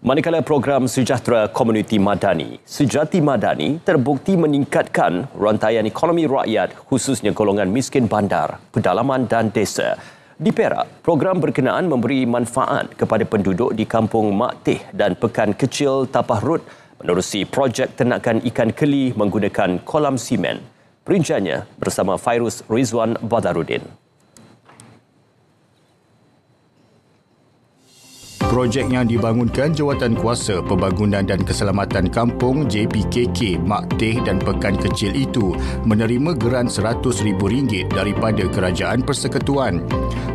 Manakala program Sejahtera Komuniti Madani, Sejati Madani terbukti meningkatkan rantaian ekonomi rakyat khususnya golongan miskin bandar, pedalaman dan desa. Di Perak, program berkenaan memberi manfaat kepada penduduk di Kampung Mak Teh dan Pekan Kecil Tapah Rut menerusi projek ternakan ikan keli menggunakan kolam simen. Perinciannya bersama Fairuz Rizwan Badarudin. Projek yang dibangunkan Jawatankuasa Pembangunan dan Keselamatan Kampung JPKK Mak Teh dan Pekan Kecil itu menerima geran RM100,000 daripada Kerajaan Persekutuan.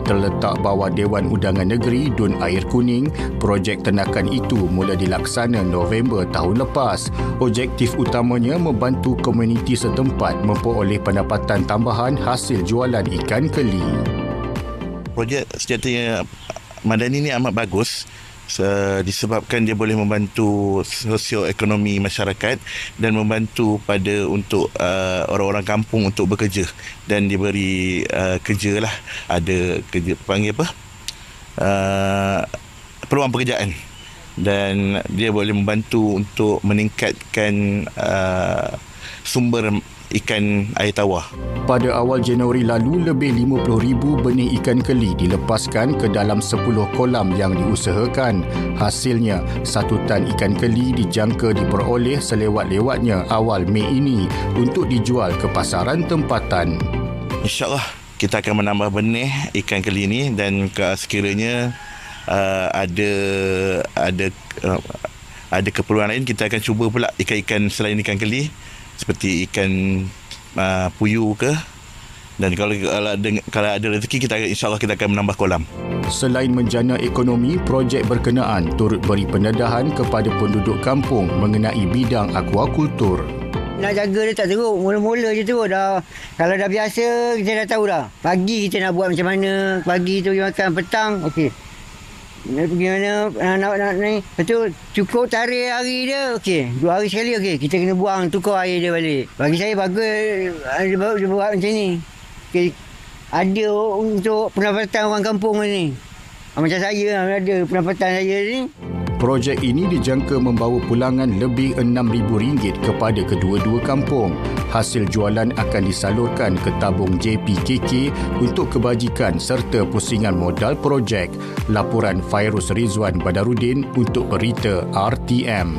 Terletak bawah Dewan Undangan Negeri Dun Air Kuning, projek ternakan itu mula dilaksana November tahun lepas. Objektif utamanya membantu komuniti setempat memperoleh pendapatan tambahan hasil jualan ikan keli. Projek Sejahtera Madani ini amat bagus disebabkan dia boleh membantu sosioekonomi masyarakat dan membantu pada untuk orang-orang kampung untuk bekerja dan diberi kerja lah, ada kerja panggil apa peluang pekerjaan, dan dia boleh membantu untuk meningkatkan sumber ikan air tawar. Pada awal Januari lalu, lebih 50,000 benih ikan keli dilepaskan ke dalam 10 kolam yang diusahakan. Hasilnya, 1 tan ikan keli dijangka diperoleh selewat-lewatnya awal Mei ini untuk dijual ke pasaran tempatan. InsyaAllah kita akan menambah benih ikan keli ini, dan sekiranya ada keperluan lain, kita akan cuba pula ikan-ikan selain ikan keli seperti ikan puyuh ke, dan kalau ada rezeki, insyaAllah kita akan menambah kolam. Selain menjana ekonomi, projek berkenaan turut beri pendedahan kepada penduduk kampung mengenai bidang akuakultur. Nak jaga dia tak teruk, mula-mula je teruk dah. Kalau dah biasa, kita dah tahu dah. Pagi kita nak buat macam mana, pagi tu pergi makan, petang okey. Nak pergi mana, nak ni. Betul, cukup tarik hari dia, okey. 2 hari sekali, okey. Kita kena buang, tukar air dia balik. Bagi saya bagus dia buat macam ni. Okay. Ada untuk pendapatan orang kampung ni. Macam saya, ada pendapatan saya ni. Projek ini dijangka membawa pulangan lebih RM6,000 kepada kedua-dua kampung. Hasil jualan akan disalurkan ke tabung JPKK untuk kebajikan serta pusingan modal projek. Laporan Fairuz Rizwan Badarudin untuk Berita RTM.